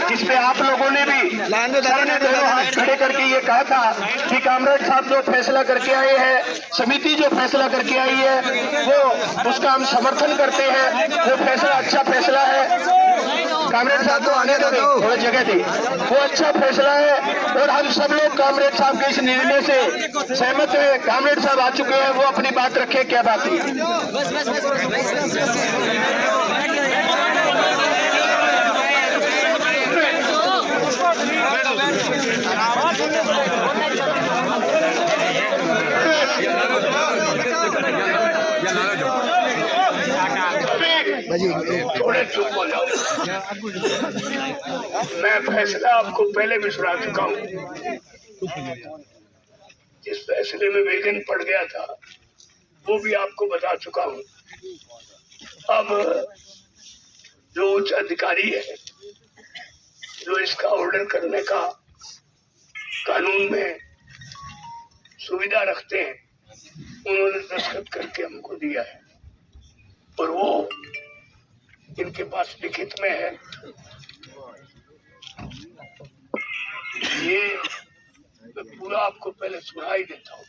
जिसपे आप लोगों ने भी दोनों हाथ खड़े करके ये कहा था कि कामरेड साहब जो फैसला करके आए हैं, समिति जो फैसला करके आई है वो उसका हम समर्थन करते हैं। वो फैसला अच्छा फैसला है। कामरेड साहब को आने दो, थोड़ी जगह दी। वो अच्छा फैसला है और हम सब लोग कामरेड साहब के इस निर्णय से सहमत है। कामरेड साहब आ चुके हैं, वो अपनी बात रखे। क्या बात है? थोड़े चुप हो जाओ। मैं फैसला आपको पहले भी सुना चुका हूँ। जिस फैसले में विघ्न पड़ गया था वो भी आपको बता चुका हूँ। अब जो उच्च अधिकारी है जो इसका ऑर्डर करने का कानून में सुविधा रखते हैं, उन्होंने दस्तखत करके हमको दिया है और वो इनके पास लिखित में है। ये मैं पूरा आपको पहले सुना ही देता हूँ।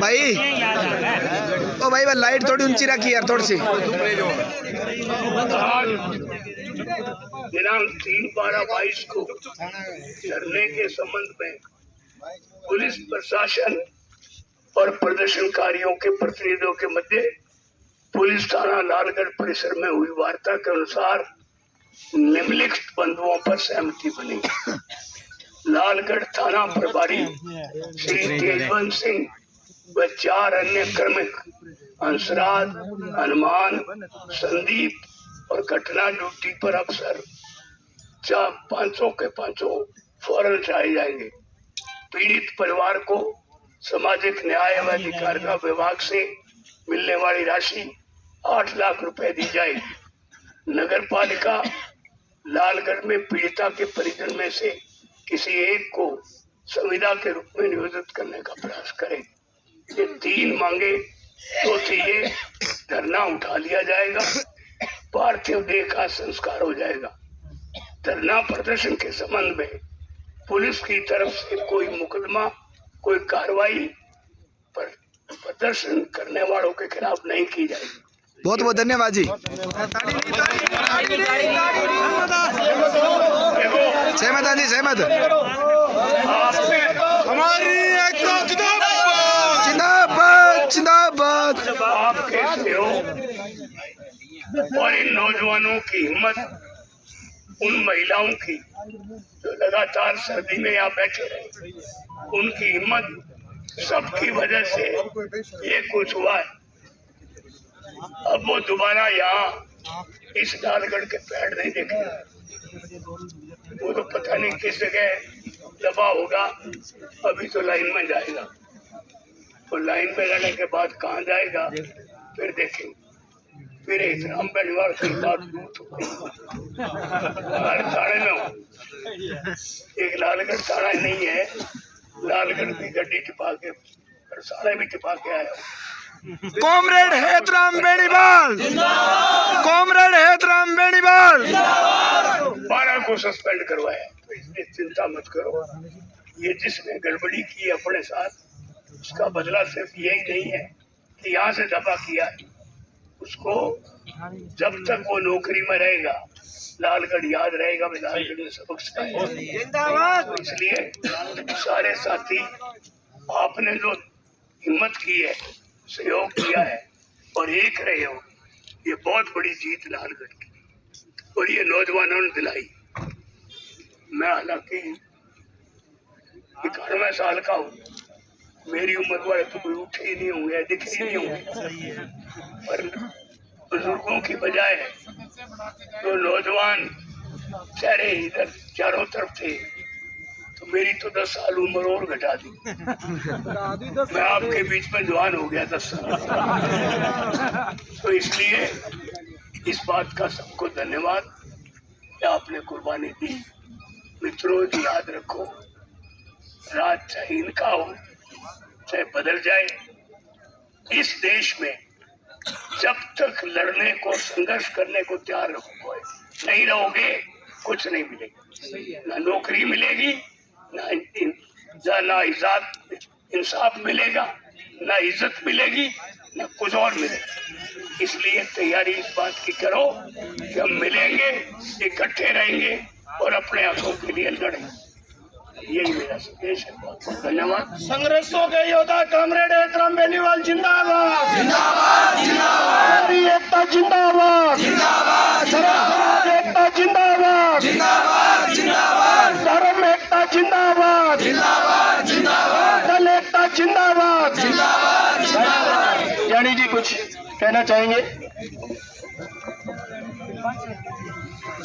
भाई ओ भाई लाइट थोड़ी ऊंची रखी यार, थोड़ी सी। दिनांक 3/12/22 को धरने के संबंध में पुलिस प्रशासन और प्रदर्शनकारियों के प्रतिनिधियों के मध्य पुलिस थाना लालगढ़ परिसर में हुई वार्ता के अनुसार निम्नलिखित बंधुओं पर सहमति बनी। लालगढ़ थाना प्रभारी श्री तेजवंत सिंह व 4 अन्य कर्मिक हंसराज, हनुमान, संदीप और घटना ड्यूटी पर अफसर 500 के 500 फौरन चढ़ाए जाएंगे। पीड़ित परिवार को सामाजिक न्याय एवं अधिकारिता विभाग से मिलने वाली राशि 8 लाख रुपए दी जाएगी। नगर पालिका लालगढ़ में पीड़िता के परिजन में से किसी एक को संविदा के रूप में नियोजित करने का प्रयास करेगी। ये 3 मांगे तो ये धरना उठा लिया जाएगा, पार्थिव देह का संस्कार हो जाएगा। धरना प्रदर्शन के संबंध में पुलिस की तरफ से कोई मुकदमा, कोई कार्रवाई पर प्रदर्शन करने वालों के खिलाफ नहीं की जाएगी। बहुत बहुत धन्यवाद जी। सहमत जी, सहमत। हमारी एकता जिंदाबाद जिंदाबाद। आप कैसे हो और इन नौजवानों की हिम्मत, उन महिलाओं की जो लगातार सर्दी में यहाँ बैठे रहे, उनकी हिम्मत सबकी वजह से ये कुछ हुआ है। अब वो दोबारा यहाँ इस लालगढ़ के पेड़ नहीं देखेंगे। वो तो पता नहीं किस जगह दबा होगा। अभी तो लाइन में जाएगा, तो लाइन में जाने के बाद कहाँ जाएगा फिर देखेंगे। फिर इस्लाम परिवार की बात थाने में हो, एक लालगढ़ थाना नहीं है, लालगढ़ की गड्डी टिपा के सारे भी टिपा के आया। कॉमरेड हेतराम बेनीवाल, कॉमरेड हेतराम बेनीवाल 12 को सस्पेंड करवाया। तो इसमें चिंता मत करो। ये जिसने गड़बड़ी की अपने साथ, उसका बदला सिर्फ यही नहीं है कि यहाँ से दफा किया है। उसको जब तक वो नौकरी में रहेगा लालगढ़ याद रहेगा। लालगढ़ में सबक सिखाया। इसलिए सारे साथी आपने जो हिम्मत की है, सहयोग किया है और एक रहे हो, ये बहुत बड़ी जीत लालगढ़ की और ये नौजवानों ने दिलाई। मैं हालांकि 91 साल का हूँ, मेरी उम्र वाले तो कोई उठे ही नहीं होंगे, दिखे ही नहीं होंगे, पर बुजुर्गों की बजाय तो नौजवान चेहरे इधर चारों तरफ थे, तो मेरी तो 10 साल उम्र और घटा दी। मैं आपके बीच में जवान हो गया 10 साल। तो इसलिए इस बात का सबको धन्यवाद कि आपने कुर्बानी दी। मित्रों, याद रखो राज चाहे इनका हो चाहे बदल जाए, इस देश में जब तक लड़ने को संघर्ष करने को तैयार नहीं रहोगे कुछ नहीं मिलेगा। ना नौकरी मिलेगी, ना इंसाफ मिलेगा, ना इज्जत मिलेगी, ना कुछ और मिलेगा। इसलिए तैयारी इस बात की करो कि हम मिलेंगे, इकट्ठे रहेंगे और अपने हकों के लिए लड़ेंगे। यही मेरा संदेश है। बहुत बहुत धन्यवाद। संघर्षों के योद्धा कॉमरेड एहतराम बेनीवाल जिंदाबाद, जिंदाबाद, जिंदाबाद, एकता जिंदाबाद, जिंदाबाद, जिंदाबाद, एकता जिंदाबाद, जिंदाबाद, जिंदाबाद, धर्म एकता जिंदाबाद, जिंदाबाद, जिंदाबाद, दल एकता जिंदाबाद, जिंदाबाद, जिंदाबाद। यानी जी कुछ कहना चाहेंगे?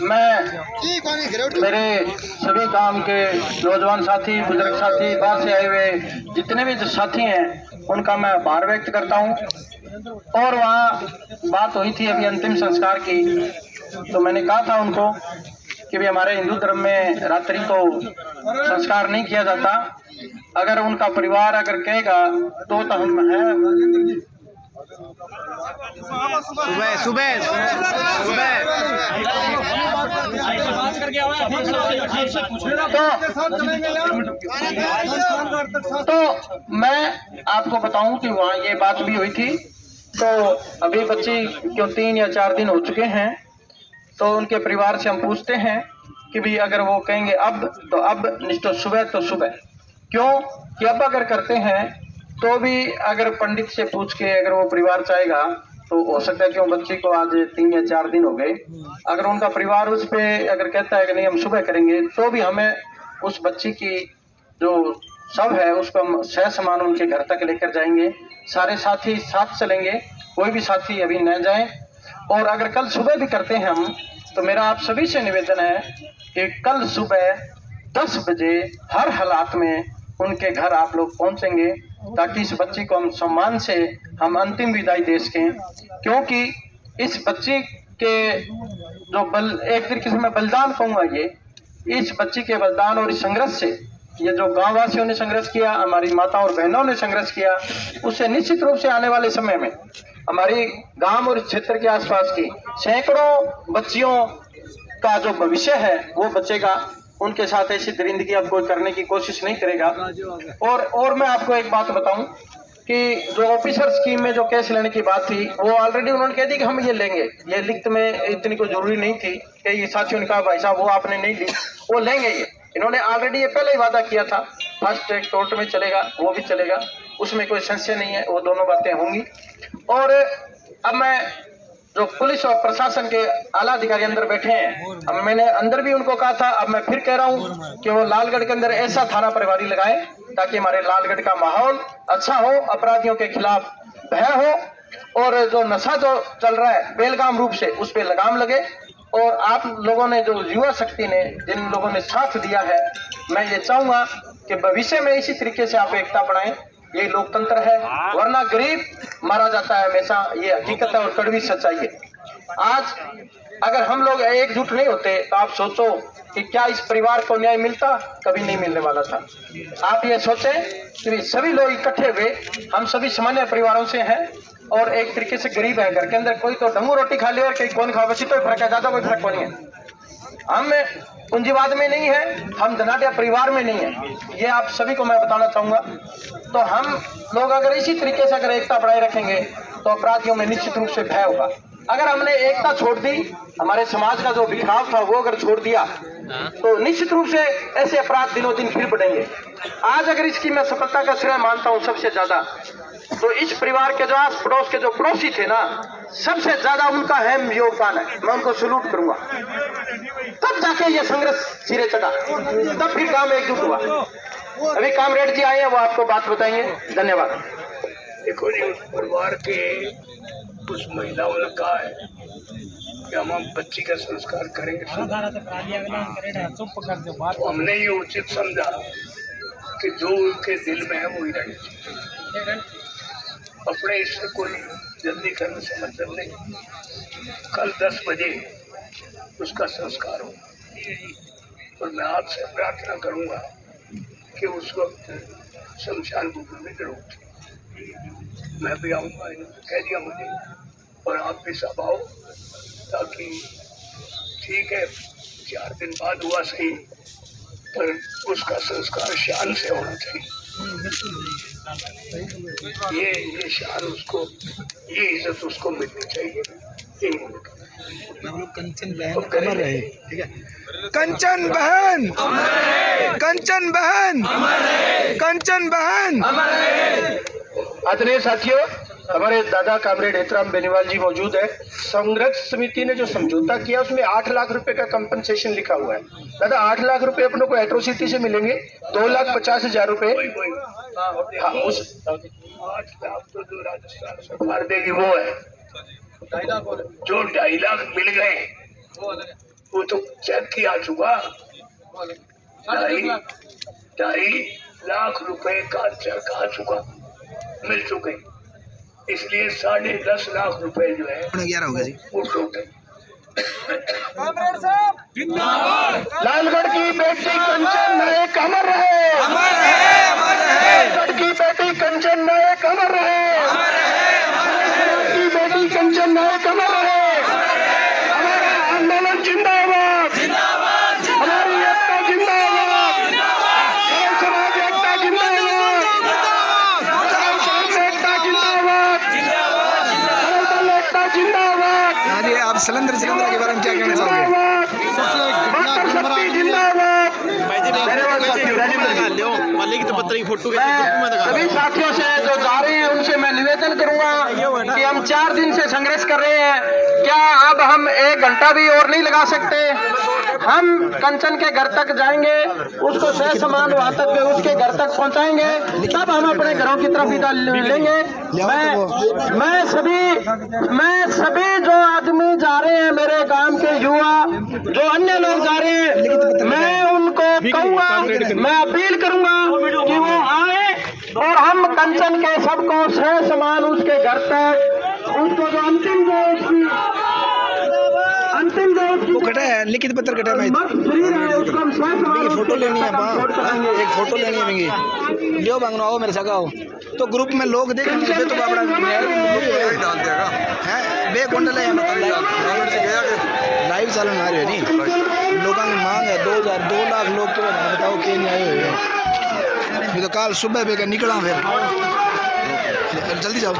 मैं मेरे सभी काम के नौजवान साथी, बुजुर्ग साथी, बाहर से आए हुए जितने भी साथी हैं उनका मैं आभार व्यक्त करता हूं। और वहाँ बात हुई थी अभी अंतिम संस्कार की, तो मैंने कहा था उनको कि भी हमारे हिंदू धर्म में रात्रि को संस्कार नहीं किया जाता। अगर उनका परिवार अगर कहेगा तो हम हैं। सुबह सुबह सुबह तो मैं आपको बताऊं कि वहाँ ये बात भी हुई थी। तो अभी बच्ची क्यों 3 या 4 दिन हो चुके हैं, तो उनके परिवार से हम पूछते हैं कि भी अगर वो कहेंगे अब तो अब, नहीं तो सुबह। क्यों कि अब अगर करते हैं तो भी अगर पंडित से पूछ के अगर वो परिवार चाहेगा तो हो सकता है कि वो बच्ची को आज 3 या 4 दिन हो गए, अगर उनका परिवार उस पे अगर कहता है कि नहीं हम सुबह करेंगे, तो भी हमें उस बच्ची की जो शव है उसको हम सह समान उनके घर तक लेकर जाएंगे। सारे साथी साथ चलेंगे, कोई भी साथी अभी न जाए। और अगर कल सुबह भी करते हैं हम, तो मेरा आप सभी से निवेदन है कि कल सुबह 10 बजे हर हालात में उनके घर आप लोग पहुंचेंगे, ताकि इस बच्ची को हम सम्मान से हम अंतिम विदाई दे सकें। क्योंकि इस बच्ची के जो एक तरीके से मैं बलिदान कहूँगा, ये इस बच्ची के बलिदान और इस संघर्ष से, ये जो गाँव वासियों ने संघर्ष किया, हमारी माताओं और बहनों ने संघर्ष किया, उससे निश्चित रूप से आने वाले समय में हमारी गांव और क्षेत्र के आसपास की सैकड़ों बच्चियों का जो भविष्य है वो बचेगा। उनके साथ ऐसी दरिंदगी अब कोई करने की कोशिश नहीं करेगा। और मैं आपको एक बात बताऊं कि जो ऑफिसर स्कीम में जो केस लेने की बात थी, वो ऑलरेडी उन्होंने कह दी कि हम ये लेंगे। ये लिखत में इतनी कोई जरूरी नहीं थी कि ये साथियों ने कहा भाई साहब वो आपने नहीं ली, वो लेंगे। ये इन्होंने ऑलरेडी ये पहले ही वादा किया था। फर्स्ट ट्रैक कोर्ट में चलेगा, वो भी चलेगा, उसमें कोई संशय नहीं है, वो दोनों बातें होंगी। और अब मैं जो पुलिस और प्रशासन के आला अधिकारी अंदर बैठे हैं, अब मैंने अंदर भी उनको कहा था, अब मैं फिर कह रहा हूं कि वो लालगढ़ के अंदर ऐसा थाना प्रभारी लगाए ताकि हमारे लालगढ़ का माहौल अच्छा हो, अपराधियों के खिलाफ भय हो, और जो नशा जो चल रहा है बेलगाम रूप से उस पर लगाम लगे। और आप लोगों ने, जो युवा शक्ति ने, जिन लोगों ने साथ दिया है, मैं ये चाहूंगा कि भविष्य में इसी तरीके से आप एकता बढ़ाएं। ये लोकतंत्र है, वरना गरीब मारा जाता है हमेशा, ये हकीकत है और कड़वी सच्चाई है। आज अगर हम लोग एकजुट नहीं होते तो आप सोचो कि क्या इस परिवार को न्याय मिलता? कभी नहीं मिलने वाला था। आप ये सोचें कि सभी लोग इकट्ठे हुए, हम सभी सामान्य परिवारों से हैं और एक तरीके से गरीब है। घर के अंदर कोई तो ढंगू रोटी खा ले और कहीं कौन खा, बसी तो फर्क है, ज्यादा कोई फर्क नहीं है। हम पूंजीवाद में नहीं है, हम धनाढ़ परिवार में नहीं है, ये आप सभी को मैं बताना चाहूंगा। तो हम लोग अगर इसी तरीके से अगर एकता बढ़ाए रखेंगे तो अपराधियों में निश्चित रूप से भय होगा। अगर हमने एकता छोड़ दी, हमारे समाज का जो बिखराव था वो अगर छोड़ दिया, तो निश्चित रूप से ऐसे अपराध दिनों दिन फिर बढ़ेंगे। आज अगर इसकी मैं सफलता का श्रेय मानता हूँ सबसे ज्यादा, तो इस परिवार के जो आस पड़ोस के जो पड़ोसी थे ना, सबसे ज्यादा उनका अहम योगदान है। मैं उनको सलूट करूंगा। तब जाके ये संघर्ष सिरे चढ़ा, तब फिर काम एकजुट हुआ। अभी कामरेड जी आए हैं, वो आपको बात बताएंगे। धन्यवाद। देखो जी, उस परिवार के कुछ महिलाओं ने कहा है कि हम बच्ची का संस्कार करेंगे, तो हमने ये उचित समझा कि जो उनके दिल में है वो ही रहे। अपने इससे कोई जल्दी करने से मतलब नहीं। कल 10 बजे उसका संस्कार हो, और मैं आपसे प्रार्थना करूंगा कि उस वक्त शमशान भूमि में जरूर थी। मैं भी आऊँगा, कह दिया मुझे, और आप भी सब आओ, ताकि ठीक है 4 दिन बाद हुआ सही, पर उसका संस्कार शान से होना चाहिए। ये शान उसको, ये इज्जत उसको मिलनी चाहिए। कंचन बहन अमर रहे, ठीक है। कंचन बहन, कंचन बहन, कंचन बहन। आदरणीय साथियों, हमारे दादा कामरेड हेतराम बेनीवाल जी मौजूद है। संरक्षण समिति ने जो समझौता किया उसमें 8 लाख रुपए का कंपनसेशन लिखा हुआ है। दादा 8 लाख रुपए अपनों को एट्रोसिटी से मिलेंगे, 2,50,000 रुपए। हाँ, उस 8 लाख तो जो राजस्थान सरकार देगी वो है, जो 2.5 लाख मिल गए वो तो चेक किया चुका। 2.5 लाख रुपए का चेक आ चुका, मिल चुके, इसलिए 10.5 लाख रुपए जो है 11 हो गया जी। वो टोटल। लालगढ़ की बेटी कंचन नायक अमर रहे, अमर रहे, अमर रहे। लालगढ़ की बेटी कंचन नायक अमर रहे, लालगढ़ की बेटी कंचन नायक अमर रहे। हमारा आंदोलन जिंदाबाद, हमारी एकता जिंदाबाद, समाज एकता जिंदाबाद, एकता जिंदाबाद, एकता जिंदाबाद। हाँ जी, आप सिलेंडर के बारे में क्या कहना चाहोगे? सभी साथियों से जो जा रहे हैं उनसे मैं निवेदन करूंगा कि हम 4 दिन से संघर्ष कर रहे हैं, क्या अब हम 1 घंटा भी और नहीं लगा सकते? हम कंचन के घर तक जाएंगे, उसको सह समान वहां तक उसके घर तक पहुंचाएंगे, तब हम अपने घरों की तरफ विदा लेंगे। मैं सभी जो आदमी जा रहे हैं, मेरे गांव के युवा जो अन्य लोग जा रहे हैं, मैं उनको कहूंगा, मैं अपील करूंगा कि वो आए और हम कंचन के सबको सह समान उसके घर तक, उसको जो अंतिम जो वो कटा है, लिखित पत्र कटा है। फोटो लेनी है, एक फोटो लेनी है मेरी, लियो मांगना आओ मेरे साथ आओ। तो ग्रुप में लोग देखेंगे तो बाबड़ा डाल देगा है बे कुंडल है, लाइव चालन आ रही है नहीं, लोगों की मांग है 2 लाख लोग, तो बताओ कि नहीं आए हुए हैं। तो कल सुबह बेकर निकला, फिर जल्दी जाओ।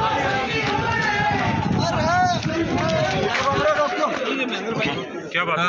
क्या बात है?